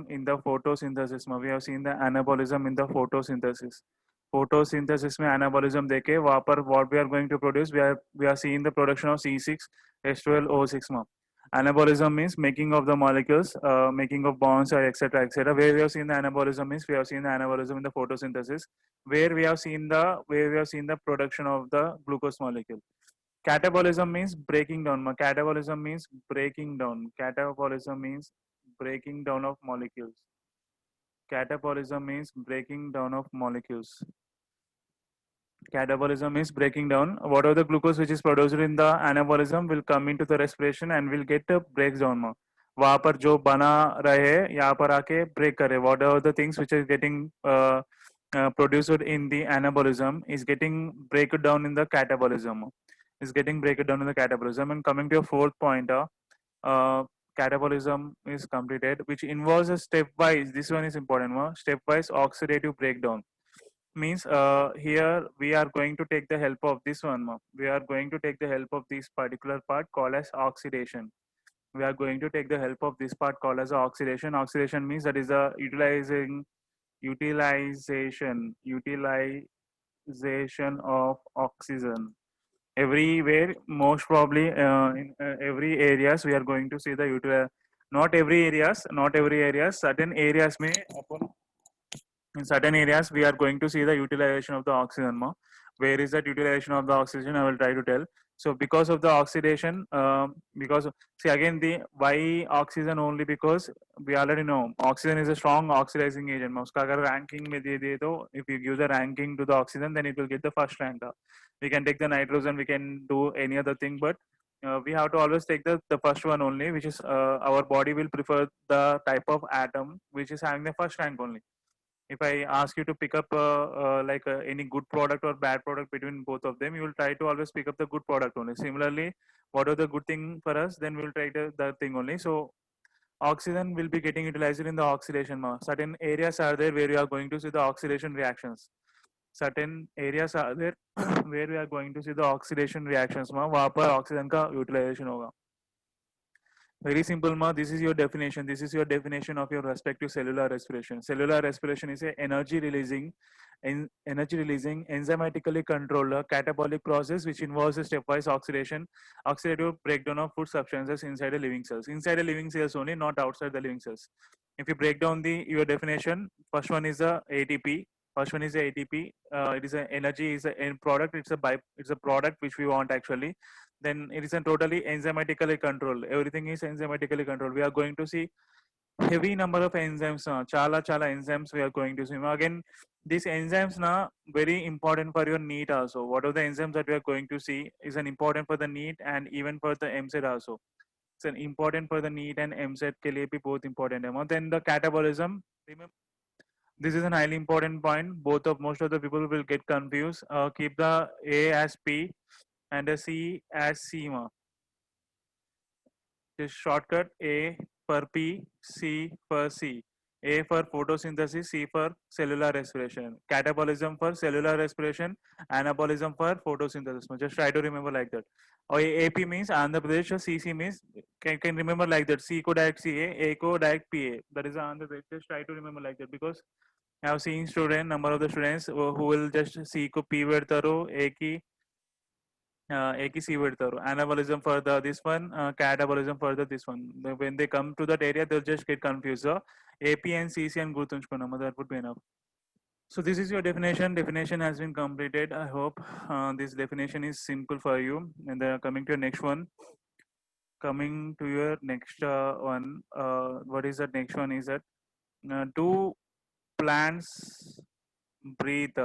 in the photosynthesis में we have seen the anabolism in the photosynthesis. Photosynthesis में anabolism देखे वहाँ पर what we are going to produce we are seeing the production of C6H12O6 में. Anabolism means making of the molecules, making of bonds or etc etc. Where we have seen the anabolism means we have seen the anabolism in the photosynthesis where we have seen the production of the glucose molecule. Catabolism means breaking down. Catabolism means breaking down. Catabolism means breaking down of molecules. Catabolism means breaking down of molecules. Catabolism is breaking down. Whatever the glucose which is produced in the anabolism will come into the respiration and will get breaks down. वहाँ पर जो बना रहे यहाँ पर आके break करे. Whatever the things which is getting produced in the anabolism is getting break down in the catabolism. Is getting break down in the catabolism. And coming to your fourth point, uh, catabolism is completed, which involves a stepwise. This one is important. Stepwise oxidative breakdown means here we are going to take the help of this one. We are going to take the help of this particular part called as oxidation. We are going to take the help of this part called as oxidation. Oxidation means that is a utilization of oxygen. Everywhere, most probably in every areas we are going to see the not every areas, certain areas may upon in certain areas we are going to see the utilization of the oxygen more. Where is that utilization of the oxygen? I will try to tell. So because of the oxidation, because see again the why oxygen only, because we already know oxygen is a strong oxidizing agent. उसका अगर ranking में दे दो, if you give the ranking to the oxygen, then it will get the first rank. We can take the nitrogen, we can do any other thing, but we have to always take the first one only, which is our body will prefer the type of atom which is having the first rank only. If I ask you to pick up any good product or bad product between both of them, you will try to always pick up the good product only. Similarly, what are the good thing for us, then we will try the thing only. So oxygen will be getting utilized in the oxidation. Certain areas are there where you are going to see the oxidation reactions. Certain areas are there where we are going to see the oxidation reactions. वहाँ पर oxygen का utilization होगा. Very simple, ma. This is your definition. This is your definition of your respective cellular respiration. Cellular respiration is a energy releasing, enzymatically controlled catabolic process which involves a stepwise oxidative breakdown of food substances inside the living cells. Inside the living cells only, not outside the living cells. If you break down your definition, first one is the ATP. First one is the ATP. It is an energy, is a end product. It's a product which we want actually. Then it is a totally enzymatically controlled. Everything is enzymatically controlled. We are going to see heavy number of enzymes. Chala enzymes we are going to see. Again, these enzymes na very important for your NEET also. What are the enzymes that we are going to see is an important for the NEET and even for the MSET also. It's an important for the NEET and MSET के लिए भी बहुत important है. Then the catabolism. Remember, this is an highly important point. Most of the people will get confused. Keep the A as P and the C as C. Just shortcut A for P, C for C. A for photosynthesis, C for cellular respiration. Catabolism for cellular respiration, anabolism for photosynthesis. Just try to remember like that. Or AP means Andhra Pradesh, or CC means can remember like that. C को direct CA, A को direct PA. That is Andhra Pradesh. Just try to remember like that, because I have seen number of the students who will just C को P పెడతారు, A की C పెడతారు. Anabolism for this one, catabolism for this one. When they come to that area, they'll just get confused. So AP and CC and గుర్తుంచుకున్నాము. That would be enough. So this is your definition. Definition has been completed. I hope this definition is simple for you. And coming to your next one. Coming to your next one. What is that next one? Is that do plants breathe?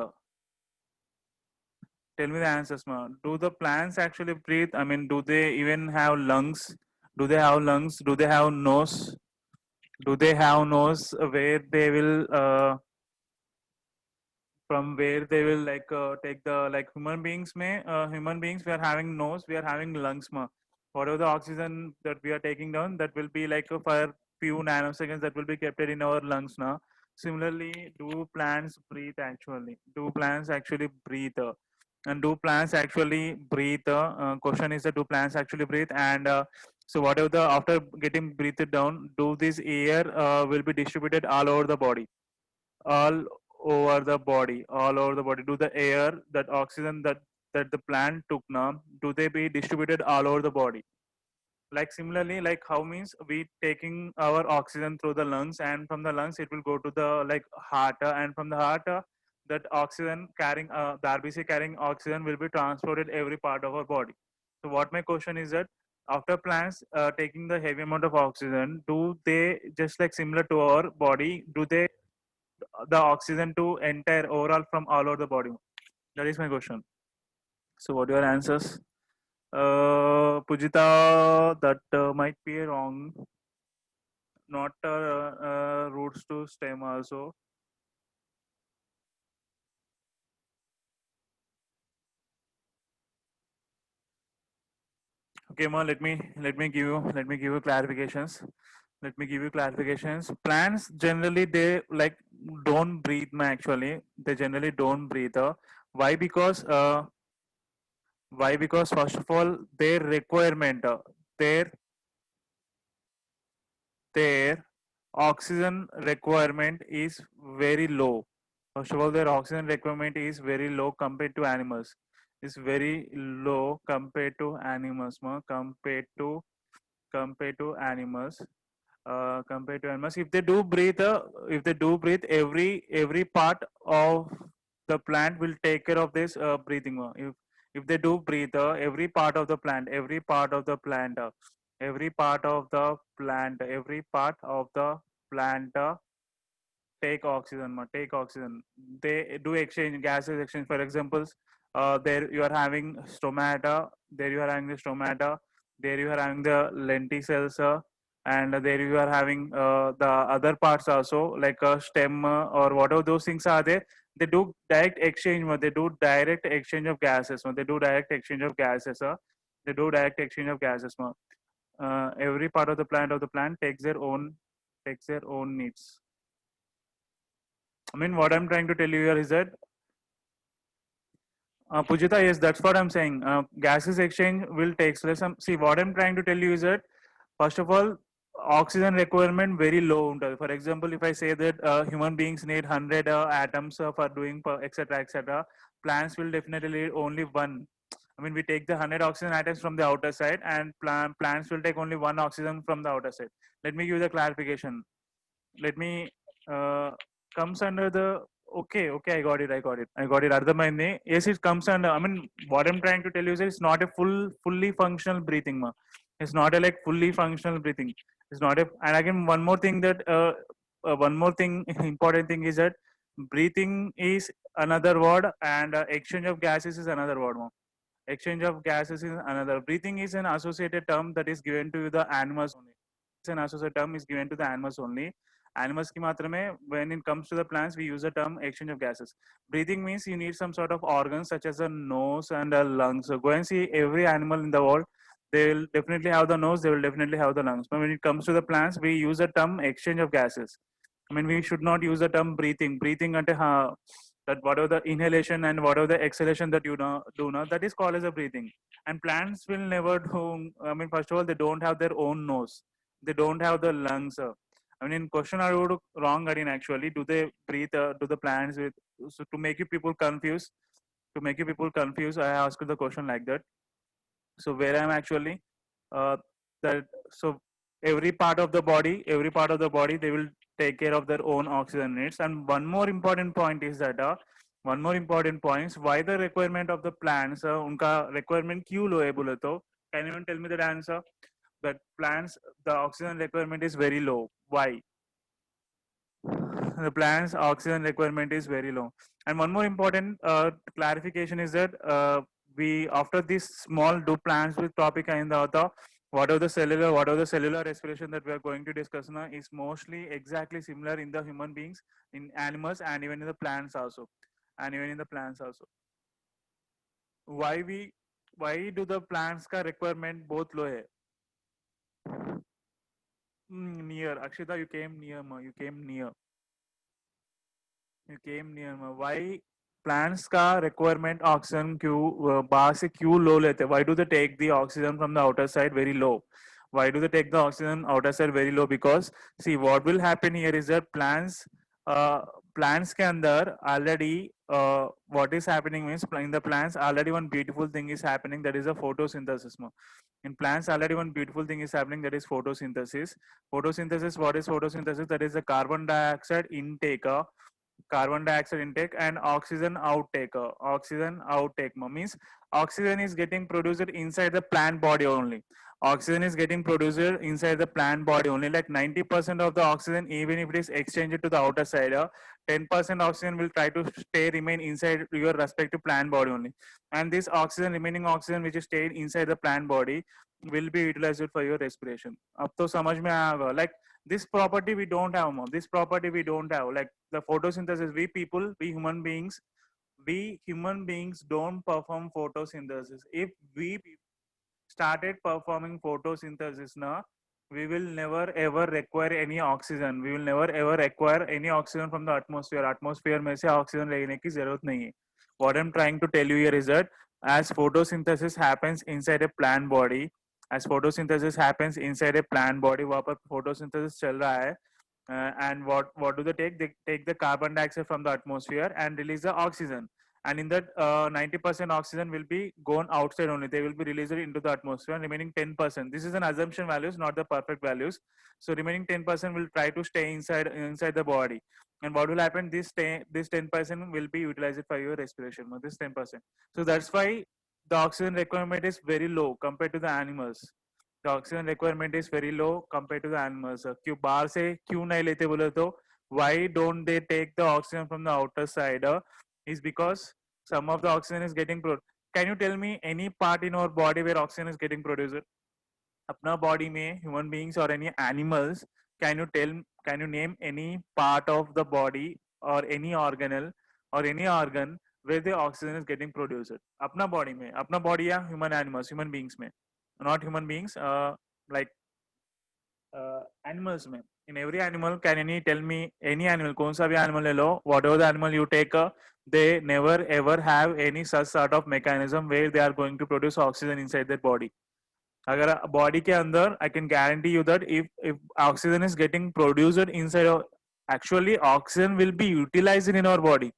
Tell me the answers, ma. Do the plants actually breathe? I mean, do they even have lungs? Do they have lungs? Do they have nose? Do they have nose where they will from where they will take the human beings human beings, we are having nose, we are having lungs, ma. Whatever the oxygen that we are taking down, that will be for few nanoseconds, that will be kept in our lungs now. Similarly, do plants breathe actually? Do plants actually breathe? And do plants actually breathe? Question is that do plants actually breathe? And So whatever the after getting breathed down, do this air will be distributed all over the body, all over the body, all over the body. Do the air, that oxygen that the plant took now, do they be distributed all over the body? Like similarly, like how means we taking our oxygen through the lungs, and from the lungs it will go to the like heart, and from the heart that oxygen carrying the RBC carrying oxygen will be transported every part of our body. So what my question is that after plants taking the heavy amount of oxygen, do they just like similar to our body, do they the oxygen to enter overall from all over the body? That is my question. So what are your answers? Pujita, that might be wrong. Not roots to stem also. Okay, ma. Let me give you clarifications. Let me give you clarifications. Plants generally they like don't breathe. Ma, actually, they generally don't breathe. Why? Because first of all, their requirement, their their oxygen requirement is very low. First of all, their oxygen requirement is very low compared to animals. It's very low compared to animals, compared to animals. Compared to animals, if they do breathe, every part of the plant will take care of this breathing. If they do breathe, every part of the plant, every part of the plant, every part of the plant take oxygen, take oxygen. They do exchange gases exchange. For examples, there you are having stomata, there you are having the stomata, there you are having the lenticels, and there you are having the other parts also, like a stem or whatever those things are there. They do direct exchange, they do direct exchange of gases, they do direct exchange of gases, they do direct exchange of gases. Every part of the plant takes their own needs. I mean, what I'm trying to tell you here is that, Pujita, yes, that's what I'm saying. Gases exchange will take place. See, what I'm trying to tell you is that, first of all, oxygen requirement very low. For example, if I say that human beings need 100 atoms for doing etc. etc., plants will definitely need only one. I mean, we take the 100 oxygen atoms from the outer side, and plants will take only one oxygen from the outer side. Let me give you the clarification. Let me comes under the okay, I got it అర్థమైంది. Yes, it comes under, I mean, what I'm trying to tell you is it's not a fully functional breathing, ma. It's not a like fully functional breathing. It's not a, and again one more thing that one more thing important thing is that breathing is another word, and exchange of gases is another word, ma. Exchange of gases is another. Breathing is an associated term that is given to the animals only. It's an associated term is given to the animals only. Animals ki matrame, when it comes to the plants, we use the term exchange of gases. Breathing means you need some sort of organs such as a nose and a lungs. So go and see every animal in the world. They will definitely have the nose, they will definitely have the lungs. But when it comes to the plants, we use the term exchange of gases. I mean, we should not use the term breathing. Breathing ante that whatever the inhalation and whatever the exhalation that you do now, that is called as a breathing. And plants will never do. I mean, first of all, they don't have their own nose. They don't have the lungs. I mean, in question I would wrong again actually. Do they breathe? Do the plants with? So to make you people confused, I asked the question like that. So where I'm actually, uh, that so every part of the body, they will take care of their own oxygen needs. And one more important point is that one more important point, why the requirement of the plants, unka requirement क्यों low है बोले तो, can anyone tell me that answer? That plants, the oxygen requirement is very low. Why? The plant's oxygen requirement is very low. And one more important clarification is that we, after this small do plants with topic and the other, what are the cellular respiration that we are going to discuss now is mostly exactly similar in the human beings, in animals, and even in the plants also, why we, why do the plants ka requirement both low hai? Near Akshita, you came near ma, you came near me. Why plants का requirement oxygen क्यों बाहर से क्यों low लेते? Why do they take the oxygen from the outer side very low? Why do they take the oxygen outer side very low? Because see, what will happen here is that uh, plants के अंदर already what is happening means in the plants already one beautiful thing is happening, that is a photosynthesis. In plants already one beautiful thing is happening, that is photosynthesis. Photosynthesis, what is photosynthesis? That is the carbon dioxide intake, and oxygen outtake. Oxygen outtake means oxygen is getting produced inside the plant body only. Oxygen is getting produced inside the plant body only, like 90% of the oxygen, even if it is exchanged to the outer side, 10% oxygen will try to stay remain inside your respective plant body only. And this oxygen, remaining oxygen which is stayed inside the plant body, will be utilized for your respiration. अब तो समझ में आएगा, like this property we don't have more. This property we don't have, like the photosynthesis. We people, we human beings don't perform photosynthesis. If we started performing photosynthesis now, we will never ever require any oxygen. We will never ever require any oxygen from the atmosphere. Atmosphere में से oxygen लेने की जरूरत नहीं है. What I'm trying to tell you here is that as photosynthesis happens inside a plant body, as photosynthesis happens inside a plant body, वहाँ पर photosynthesis चल रहा है. And what do they take? They take the carbon dioxide from the atmosphere and release the oxygen. And in that 90% oxygen will be gone outside only. They will be released into the atmosphere. And remaining 10%. This is an assumption values, not the perfect values. So remaining 10% will try to stay inside the body. And what will happen? This 10% will be utilized for your respiration. This 10%. So that's why the oxygen requirement is very low compared to the animals. The oxygen requirement is very low compared to the animals. क्यों बाहर से क्यों नहीं लेते बोले तो why don't they take the oxygen from the outer side? Is because some of the oxygen is getting produced. Can you tell me any part in our body where oxygen is getting produced? अपना body में human beings or any animals, can you name any part of the body or any organelle or any organ where the oxygen is getting produced? अपना body में, अपना body या human beings में, not human beings, like animals में. In every animal, can any tell me any animal, कौन सा भी animal ले लो, whatever the animal you take, they never ever have any such sort of mechanism where they are going to produce oxygen inside their body. अगर body के अंदर, I can guarantee you that if oxygen is getting produced inside of, actually oxygen will be utilized in our body.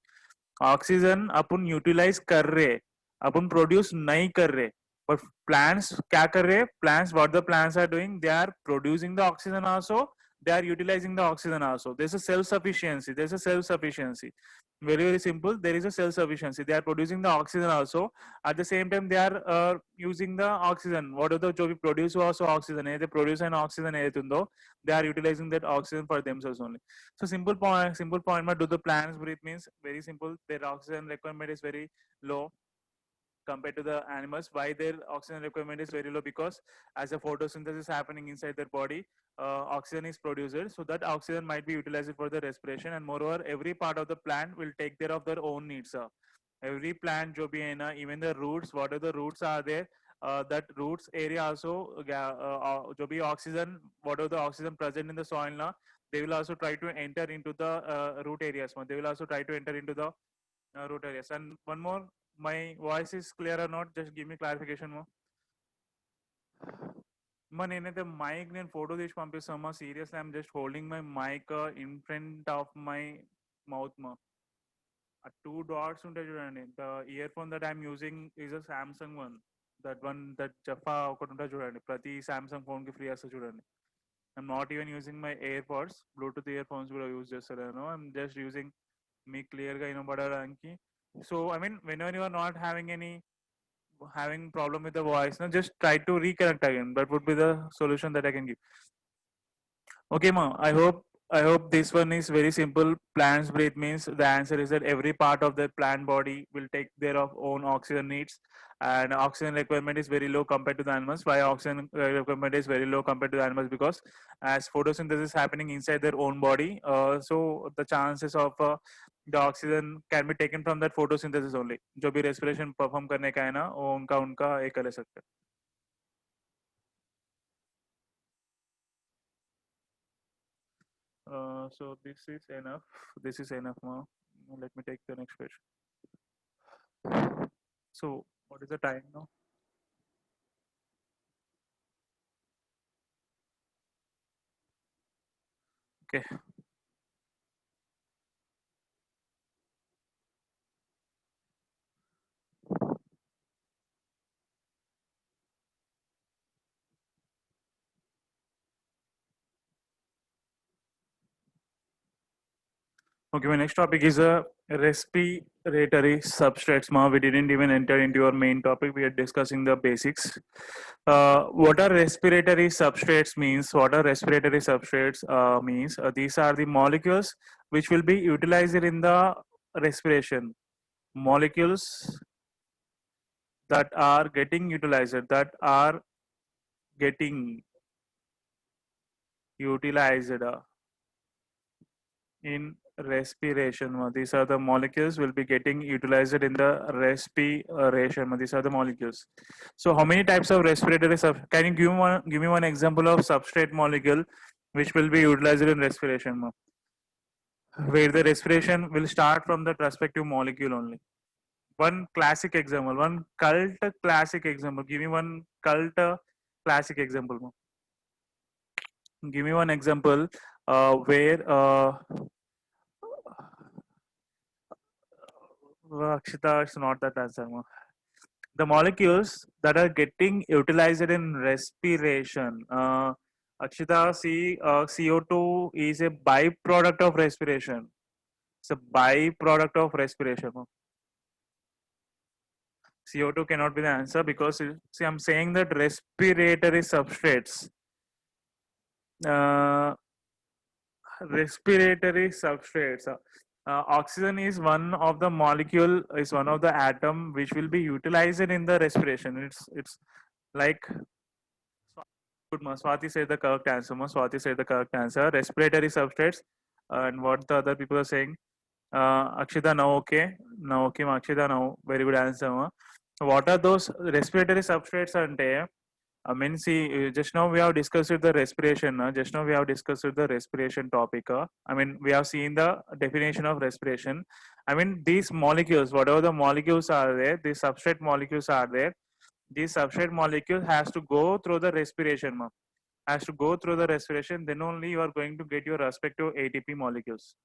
Oxygen अपन utilize कर रहे, अपन produce नहीं कर रहे. But plants क्या कर रहे? Plants, what the plants are doing, they are producing the oxygen also, they are utilizing the oxygen also. There's a self sufficiency, very simple. There is a self sufficiency. They are producing the oxygen also, at the same time they are using the oxygen. What are the जो भी produce also oxygen है, they produce an oxygen है तुम दो, they are utilizing that oxygen for themselves only. So simple point में do the plants breathe means very simple. Their oxygen requirement is very low compared to the animals. Why their oxygen requirement is very low? Because as a photosynthesis happening inside their body, oxygen is produced, so that oxygen might be utilized for the respiration. And moreover, every part of the plant will take care of their own needs. Every plant जो भी है ना, even the roots, what are the roots are there, that roots area also, जो भी oxygen, what are the oxygen present in the soil ना, they will also try to enter into the root areas. They will also try to enter into the root areas. And one more, my voice is clear or not? Just give me clarification more. Man, నేనైతే mic నేను photo తీసి పంపిస్తామా? Seriously I'm just holding my mic in front of my mouth మా. ఆ 2 dots ఉంటాయి చూడండి. The earphone that I'm using is a Samsung one that జఫా ఒకటి ఉంటుంది చూడండి, ప్రతి సామ్సంగ్ ఫోన్ కి ఫ్రీ వస్తుంది చూడండి. I'm not even using my AirPods, Bluetooth earphones కూడా యూజ్ చేస్తాను. ఐఎమ్ జస్ట్ యూజింగ్ మీకు క్లియర్ గా వినబడడానికి. So I mean whenever you are not having problem with the voice, now just try to reconnect again. That would be the solution that I can give. Okay ma, I hope this one is very simple. Plants breathe means the answer is that every part of the plant body will take their of own oxygen needs, and oxygen requirement is very low compared to the animals. Why oxygen requirement is very low compared to the animals? Because as photosynthesis happening inside their own body, so the chances of the oxygen can be taken from that photosynthesis only. जो भी respiration perform करने का है ना, वो उनका उनका एक कर सकते हैं. So this is enough. This is enough now. Let me take the next question. So what is the time now? Okay. Okay, my next topic is respiratory substrates. Ma, we didn't even enter into your main topic. We are discussing the basics. What are respiratory substrates means? What are respiratory substrates means? These are the molecules which will be utilized in the respiration. Molecules that are getting utilized, that are getting utilized in respiration. These are the molecules will be getting utilized in the respiration. These are the molecules. So how many types of respiratory can you give me one example of substrate molecule which will be utilized in respiration, where the respiration will start from that respective molecule only? One classic example, one cult classic example. Give me one cult classic example. Give me one example where Akshita, it's not that answer. The molecules that are getting utilized in respiration. Akshita, see, CO2 is a byproduct of respiration. It's a byproduct of respiration. CO2 cannot be the answer because see, I'm saying that respiratory substrates. Uh, respiratory substrates. Oxygen is one of the molecule, is one of the atom which will be utilized in the respiration. It's like good. Swati said the correct answer. Swati said the correct answer. Respiratory substrates. And what the other people are saying. Akshita, now okay. Now okay, Akshita, now very good answer. What are those respiratory substrates? And I mean, see, just now we have discussed the respiration. Just now we have discussed the respiration topic. I mean, we have seen the definition of respiration. I mean, these molecules, whatever the molecules are there, these substrate molecules are there. These substrate molecule has to go through the respiration. Has to go through the respiration. Then only you are going to get your respective ATP molecules.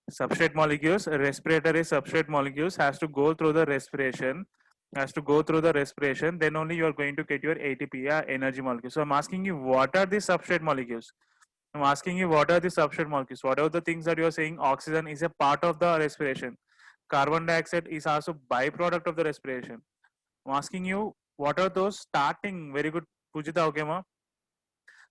Substrate molecules, respiratory substrate molecules has to go through the respiration, then only you are going to get your ATP, energy molecules. So I'm asking you, what are the substrate molecules? I'm asking you, what are the substrate molecules? What are the things that you are saying? Oxygen is a part of the respiration. Carbon dioxide is also byproduct of the respiration. I'm asking you, what are those starting? Very good, Pujita, okay, ma?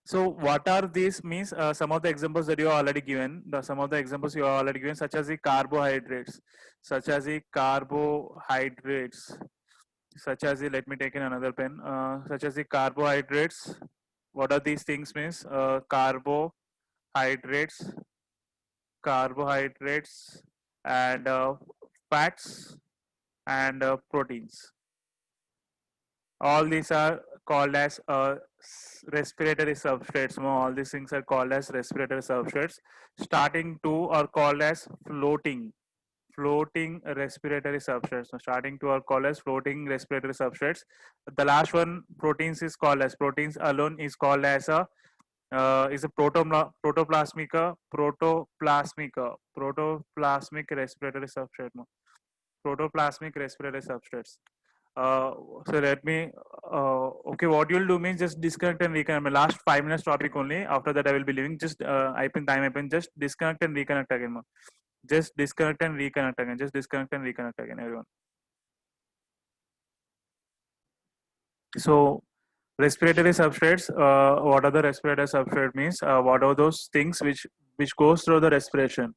So what are these means? Some of the examples that you are already given, some of the examples you are already given, such as the carbohydrates, such as the carbohydrates, such as the, let me take in another pen, such as the carbohydrates. What are these things means? Carbohydrates, carbohydrates, and fats and proteins. All these are called as respiratory substrates. All these things are called as respiratory substrates. Starting two are called as floating respiratory substrates. So starting two are called as floating respiratory substrates. The last one, proteins, is called as proteins alone is called as a protoplasmic respiratory substrate. Protoplasmic respiratory substrates. So let me, okay, what you'll do means just disconnect and reconnect. My last 5 minutes topic only. After that, I will be leaving. Just I pin time, I pin. Just disconnect and reconnect again. Just disconnect and reconnect again. Just disconnect and reconnect again, everyone. So respiratory substrates. What are the respiratory substrate means? What are those things which goes through the respiration,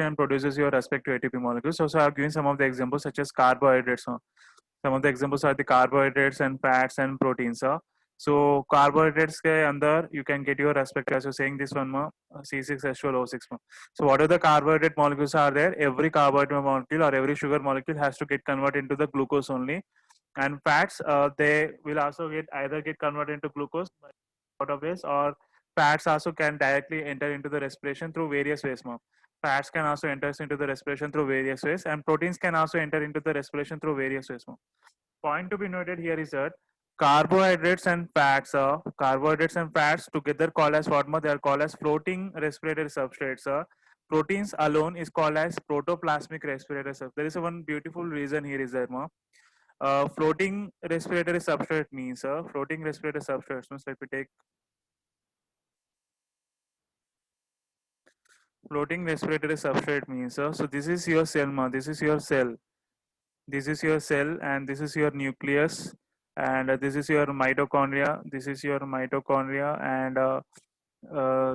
and produces your respective ATP molecules. So I've given some of the examples such as carbohydrates. Some of the examples are the carbohydrates and fats and proteins. So carbohydrates ke andar you can get your respective, as you're saying this one C6H12O6. So what are the carbohydrate molecules are there? Every carbohydrate molecule or every sugar molecule has to get converted into the glucose only. And fats, they will also get converted into glucose by out of ways, or fats also can directly enter into the respiration through various ways. Fats can also enter into the respiration through various ways, and proteins can also enter into the respiration through various ways. Point to be noted here is that carbohydrates and fats, carbohydrates and fats together called as what? They are called as floating respiratory substrates. Proteins alone is called as protoplasmic respiratory substrate. There is one beautiful reason here is that floating respiratory substrate means floating respiratory substrates means, let me take floating respiratory substrate means, so this is your cell, this is your cell, this is your cell, and this is your nucleus, and this is your mitochondria, this is your mitochondria, and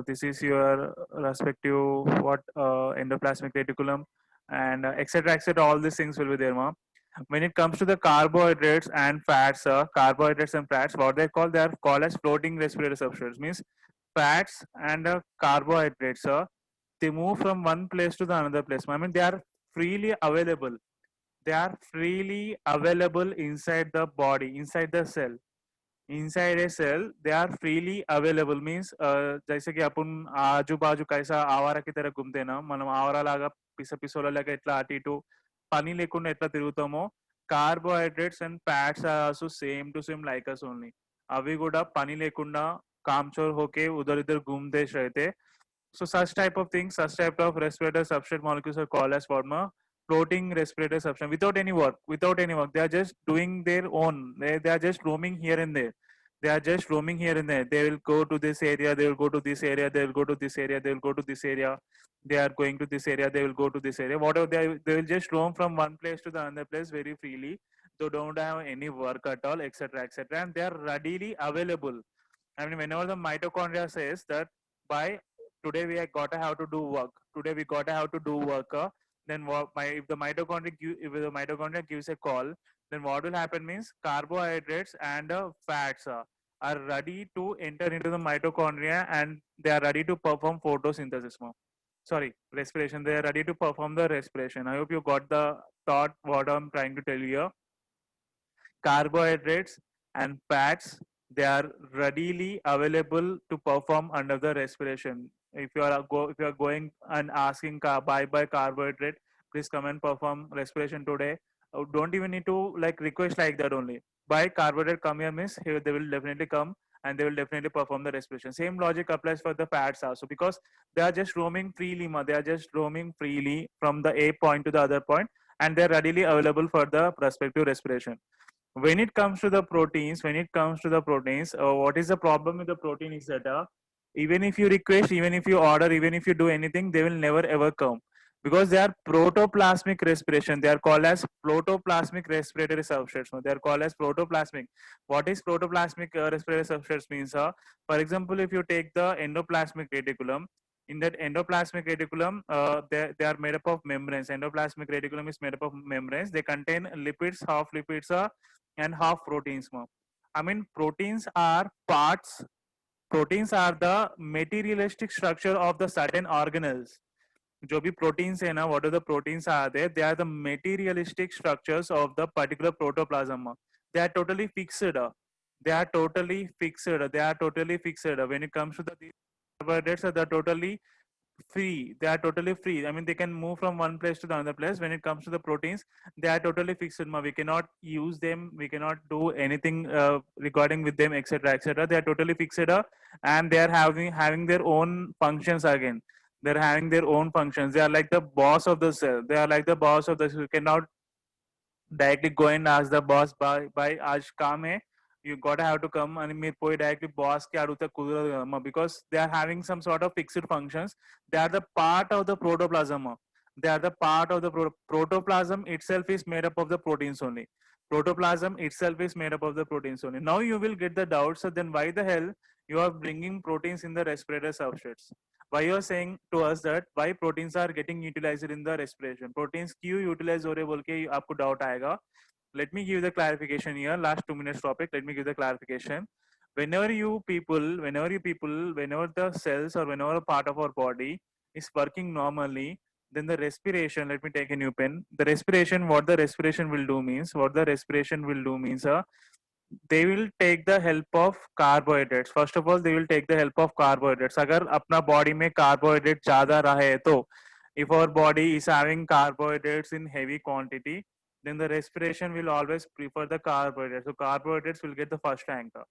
this is your respective what endoplasmic reticulum, and etc etc, all these things will be there, when it comes to the carbohydrates and fats, carbohydrates and fats, what they are called as floating respiratory substrates, means fats and carbohydrates, they move from one place to the another place. I mean, they are freely available. They are freely available inside the body, inside the cell. Inside a cell, they are freely available. Means जैसे कि अपन आजू बाजू कैसा आवारा की तरह घूमते ना, మనం ఆవరా లాగా పిసపిసోల లాగా ఎట్లా అటు ఇటు పని లేకుండా ఎట్లా తిరుగుతామో, carbohydrates and fats are also same to same like us only. అవి కూడా పని లేకుండా కామ్చోర్ హోకే ఉధర్ ఇధర్ घूमते रहते. So such type of things, such type of respirator substrate molecules are called as what? Floating respirator substrate without any work, without any work. They are just doing their own. They are just roaming here and there. They are just roaming here and there. They will go to this area, they will go to this area, they will go to this area, they will go to this area. They are going to this area, they will go to this area. Whatever they will just roam from one place to the another place very freely. They don't have any work at all, etc. etc. And they are readily available. I mean, whenever the mitochondria says that by today we gotta have to do work, today we gotta have to do work, then if the mitochondria gives a call, then what will happen means carbohydrates and fats are ready to enter into the mitochondria, and they are ready to perform photosynthesis. Sorry, respiration. They are ready to perform the respiration. I hope you got the thought what I'm trying to tell you here. Carbohydrates and fats, they are readily available to perform under the respiration. If you are going and asking by carbohydrate, please come and perform respiration today. Don't even need to like request like that only. By carbohydrate come here means here they will definitely come and they will definitely perform the respiration. Same logic applies for the fats also, because they are just roaming freely, they are just roaming freely from the A point to the other point, and they are readily available for the respective respiration. When it comes to the proteins, what is the problem with the protein is that even if you request, even if you order, even if you do anything, they will never ever come, because they are protoplasmic respiration. They are called as protoplasmic respiratory substrates. They are called as protoplasmic. What is protoplasmic respiratory substrates means? For example, if you take the endoplasmic reticulum, in that endoplasmic reticulum, they are made up of membranes. Endoplasmic reticulum is made up of membranes. They contain lipids, half lipids, and half proteins. I mean, proteins are parts. Proteins are the materialistic structure of the certain organelles. जो भी proteins है ना, what are the proteins are there? They are the materialistic structures of the particular protoplasm. They are totally fixed. They are totally fixed. They are totally fixed. When it comes to the carbohydrates, they are totally free. They are totally free. I mean, they can move from one place to the other place. When it comes to the proteins, they are totally fixed. We cannot use them. We cannot do anything regarding with them, etc., etc. They are totally fixed, and they are having their own functions again. They're having their own functions. They are like the boss of the cell. They are like the boss of the cell. You cannot directly go and ask the boss by आज काम है, you gotta have to come and మీరు పోయి directly boss కి అడిగితే కుదరదు కదమ్మా, because they are having some sort of fixed functions. They are the part of the protoplasm. They are the part of the protoplasm itself is made up of the proteins only. Protoplasm itself is made up of the proteins only. Now you will get the doubt, so then why the hell you are bringing proteins in the respirator substrates? Why you are saying to us that why proteins are getting utilized in the respiration? Proteins क्यों utilize हो रहे बोल के आपको doubt आएगा. Let me give the clarification here. Last 2 minutes topic. Let me give the clarification. Whenever the cells or whenever a part of our body is working normally, then the respiration, let me take a new pen. The respiration, what the respiration will do means, they will take the help of carbohydrates. First of all, they will take the help of carbohydrates. अगर अपना body में carbohydrate ज़्यादा रहे तो, if our body is having carbohydrates in heavy quantity, then the respiration will always prefer the carbohydrates. So carbohydrates will get the first anchor.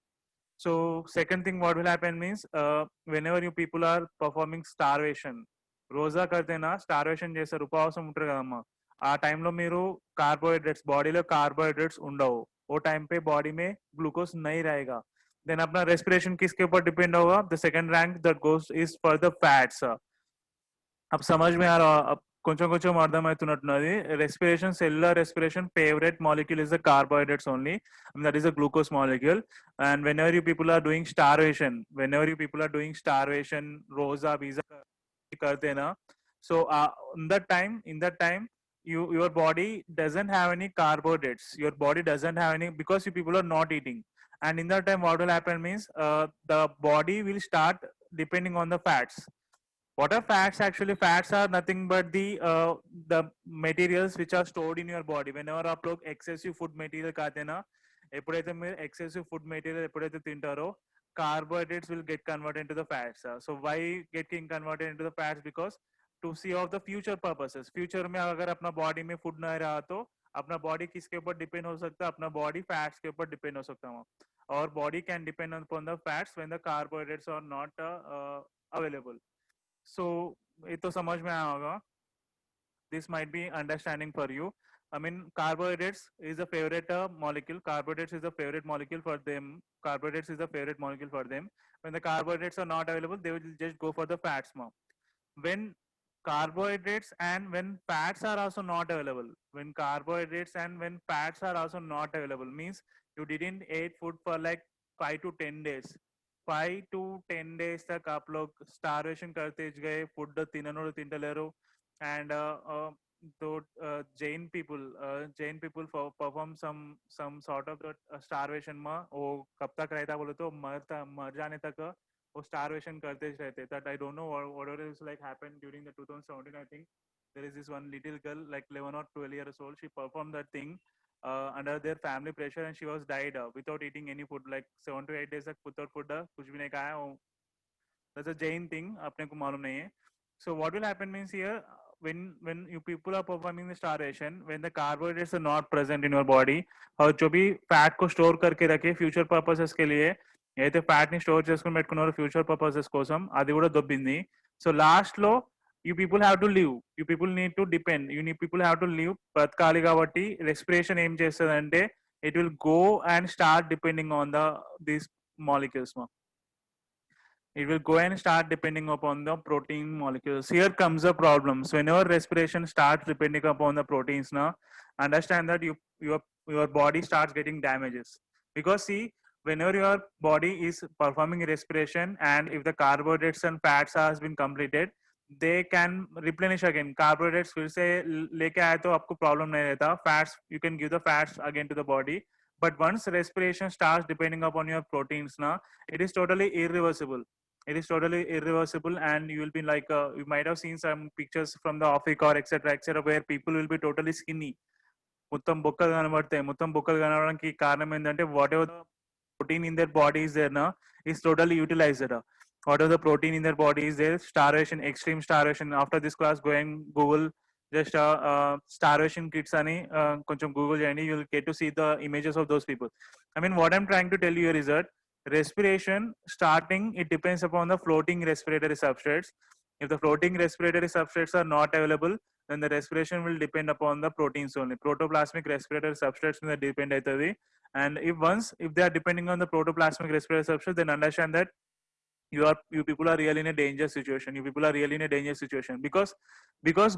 So second thing what will happen means whenever you people are performing starvation, రోజా కడితేనా starvation చేస్తారు, ఉపవాసం ఉంటారు కదమ్మా, ఆ టైంలో మీరు carbohydrates body లో कार्बोहाइड्रेट्स ఉండవు, वो टाइम पे बॉडी में ग्लूकोज नहीं रहेगा, देन अपना रेस्पिरेशन किसके ऊपर डिपेंड होगा, the second rank that goes is for the fats. अब समझ में आ रहा, अब కొంచెం కొంచెం అర్థమవుతున్నట్టున్నది. Respiration, cellular respiration favourite molecule is the carbohydrates only, that is the glucose molecule. And whenever you people are doing starvation, whenever you people are doing starvation, rosa visa करते ना, so in that time your body doesn't have any carbohydrates, your body doesn't have any, because you people are not eating. And in that time what will happen means the body will start depending on the fats. What are fats? Actually fats are nothing but the materials which are stored in your body. Whenever आप लोग excessive food material खाते हैं ना, ఎప్పుడైతే మీరు excessive food material ఎప్పుడైతే తింటారో, carbohydrates will get converted into the fats. So why getting converted into the fats? Because to see of the future purposes, future में अगर अपना body में food नहीं रहा तो अपना body किसके ऊपर depend हो सकता है, अपना body fats के ऊपर depend हो सकता है. और body can depend upon the fats when the carbohydrates are not available. So ये तो समझ में आया होगा. This might be understanding for you. I mean, carbohydrates is a favorite molecule. Carbohydrates is a favorite molecule for them. Carbohydrates is a favorite molecule for them. When the carbohydrates are not available, they will just go for the fats more. When carbohydrates and when fats are also not available, when carbohydrates and when fats are also not available, means you didn't eat food for like 5 to 10 days. 5 to 10 days तक आप लोग starvation करते गए, food తినను తింటలేరు. And Jain people perform some sort of starvation में, वो कब तक रहता बोले तो मर जाने तक वो starvation करते रहते. That I don't know whatever is like happened during the 2017. I think there is this one little girl like 11 or 12 years old. She performed that thing under their family pressure, and she was died without eating any food like 7 to 8 days तक without food, कुछ भी नहीं खाया. That's a Jain thing, अपने को मालूम नहीं है. So what will happen means here, when you people are performing the starvation, when the carbohydrates are not present in your body, और जो भी fat को store करके रखे future purposes के लिए, ఏదైతే fat ని store చేసుకుని పెట్టుకున్నారో future purposes కోసం, అది కూడా దొబ్బింది. So last లో you people have to live, you people need to depend, people have to live, బతకాలి కాబట్టి respiration ఏం చేస్తుందంటే it will go and start depending on these molecules. It will go and start depending upon the protein molecules. Here comes the problems. Whenever respiration starts depending upon the proteins, now understand that your body starts getting damages. Because see, whenever your body is performing respiration, and if the carbohydrates and fats has been completed, they can replenish again. Carbohydrates फिर से लेके आए तो आपको problem नहीं रहता. Fats, you can give the fats again to the body. But once respiration starts depending upon your proteins, now it is totally irreversible. It is totally irreversible, and you will be like you might have seen some pictures from the Africa or etc where people will be totally skinny. మొత్తం బొక్కలు కనబడతాయి. మొత్తం బొక్కలు కనబడడానికి కారణం ఏంటంటే what ever protein in their body is there now is totally utilized. Whatever the protein in their body is there, starvation, extreme starvation. After this class, go and Google just starvation kits ani koncham Google cheyandi, you will get to see the images of those people. I mean, what I'm trying to tell you here is that respiration starting, it depends upon the floating respiratory substrates. If the floating respiratory substrates are not available, then the respiration will depend upon the proteins only. Protoplasmic respiratory substrates will depend aitadi. And if they are depending on the protoplasmic respiratory substrate, then understand that you people are really in a dangerous situation. You people are really in a dangerous situation, because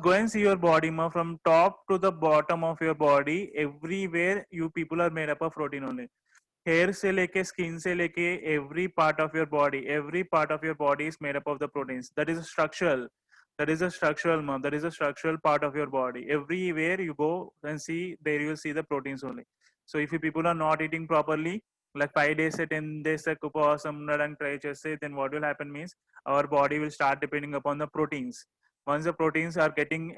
go and see your body ma, from top to the bottom of your body, everywhere you people are made up of protein only. Hair से लेके skin से लेके every part of your body is made up of the proteins. That is structural. That is a structural mom. That is a structural part of your body. Everywhere you go and see, there you will see the proteins only. So if you people are not eating properly, like 5 days or 10 days तक उपवासम and try cheste, then what will happen means our body will start depending upon the proteins. Once the proteins are getting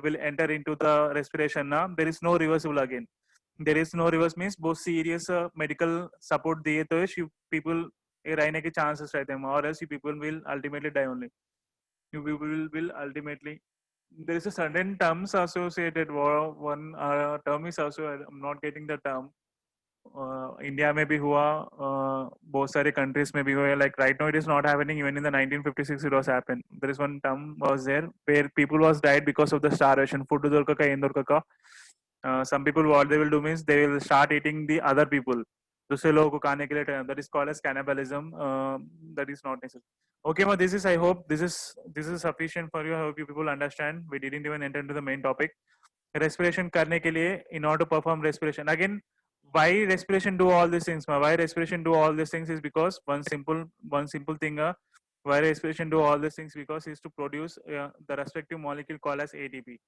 will enter into the respiration, now there is no reversible again. There is no reverse means बहुत serious medical support दिए तो you people रहने के chances रहते हैं, or else you people will ultimately die only. You people will ultimately there is a certain terms associated. One term is also, I'm not getting the term. India में भी हुआ, बहुत सारे countries में भी हुआ. Like right now, it is not happening. Even in the 1956, it was happened. There is one term was there where people was died because of the starvation. Food dorkaka, ఏం దొరకక. Some people what they will do means they will start eating the other people. दूसरे लोगों को खाने के लिए that is called as cannibalism. That is not necessary. Okay, ma, this is, I hope this is sufficient for you. I hope you people understand. We didn't even enter into the main topic. Respiration करने के लिए, in order to perform respiration again, why respiration do all these things, ma? Why respiration do all these things is because one simple thing, why respiration do all these things, because is to produce the respective molecule called as ATP.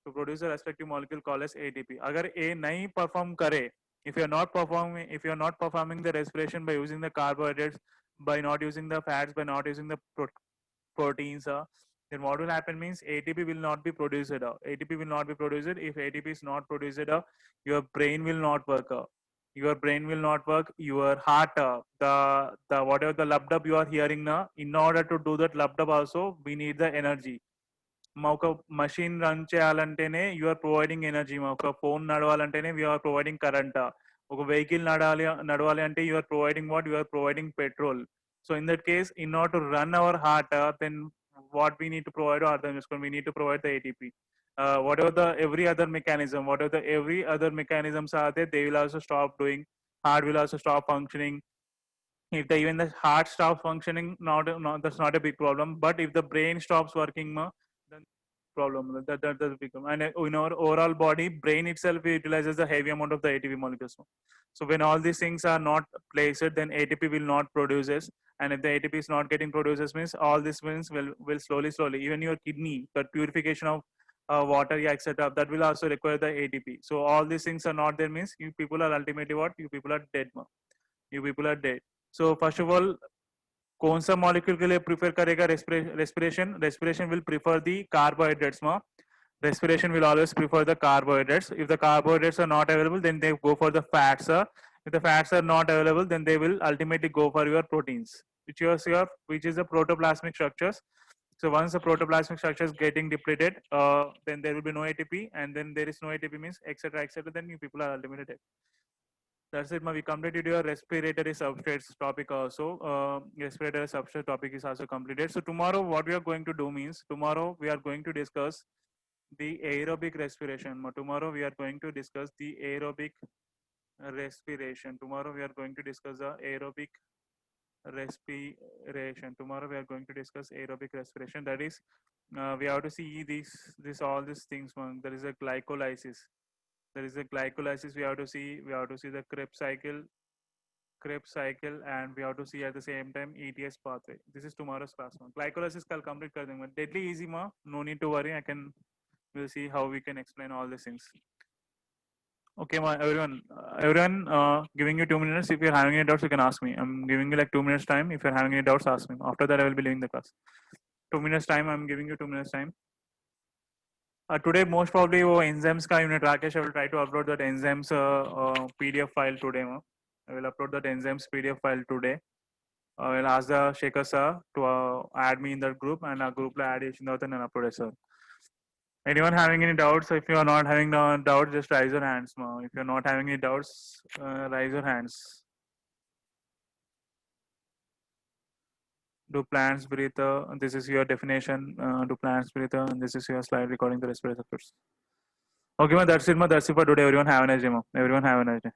To produce the respective molecule called as ATP. अगर A नहीं perform करे, if you are not performing the respiration by using the carbohydrates, by not using the fats, by not using the proteins, then what will happen means ATP will not be produced. ATP will not be produced. If ATP is not produced, your brain will not work. Your brain will not work. Your heart, the whatever the lub-dub you are hearing now, in order to do that lub-dub also, we need the energy. మా ఒక machine run చేయాలంటేనే you are providing energy. మా ఒక phone నడవాలంటేనే we are providing current. ఒక vehicle నడవాలి అంటే you are providing what, you are providing petrol. So in that case, in order to run our heart, then what we need to provide అర్థం చేసుకోండి, we need to provide the ATP. Whatever the every other mechanisms are there, they will also stop doing. Heart will also stop functioning. If even the heart stops functioning, that's not a big problem. But if the brain stops working, then problem that become. And in our overall body, brain itself utilizes the heavy amount of the ATP molecules. So when all these things are not placed, then ATP will not produces. And if the ATP is not getting produces, means all these means will slowly, even your kidney, that purification of water, yeah, etc., that will also require the ATP. So all these things are not there means you people are ultimately what, you people are dead. You people are dead. So first of all, कौन सा molecule के लिए prefer करेगा respiration will prefer the carbohydrates. Respiration will always prefer the carbohydrates. If the carbohydrates are not available, then they go for the fats. If the fats are not available, then they will ultimately go for your proteins, which is the protoplasmic structures. So once the protoplasmic structure is getting depleted, then there will be no ATP, and then there is no ATP means etc. Then you people are ultimately dead. That's it. We completed your respiratory substrates topic also. Respiratory substrate topic is also completed. So tomorrow what we are going to do means, tomorrow we are going to discuss the aerobic respiration. Tomorrow we are going to discuss the aerobic respiration. Tomorrow we are going to discuss the aerobic respiration. Tomorrow we are going to discuss aerobic respiration. That is, we have to see all these things. There is a glycolysis. We have to see the Krebs cycle, and we have to see at the same time ETS pathway. This is tomorrow's class. Glycolysis kal complete kar denge. Deadly easy, no need to worry. We'll see how we can explain all these things. Okay, everyone, giving you 2 minutes. If you're having any doubts, you can ask me. I'm giving you like 2 minutes time. If you're having any doubts, ask me. After that, I will be leaving the class. 2 minutes time. I'm giving you 2 minutes time. Today, most probably, enzymes ka unit, Rakesh, I will try to upload that enzymes PDF file today. I will upload that enzymes PDF file today. I will ask the Shekhar sir to add me in that group, and our group will add it and upload it, sir. Anyone having any doubts? If you are not having doubts, just raise your hands. If you're not having any doubts, raise your hands. Do plants breathe? This is your definition. Do plants breathe? And this is your slide recording the respiratory. Okay, that's it. That's it for today. Everyone have a nice day. Everyone have a nice day.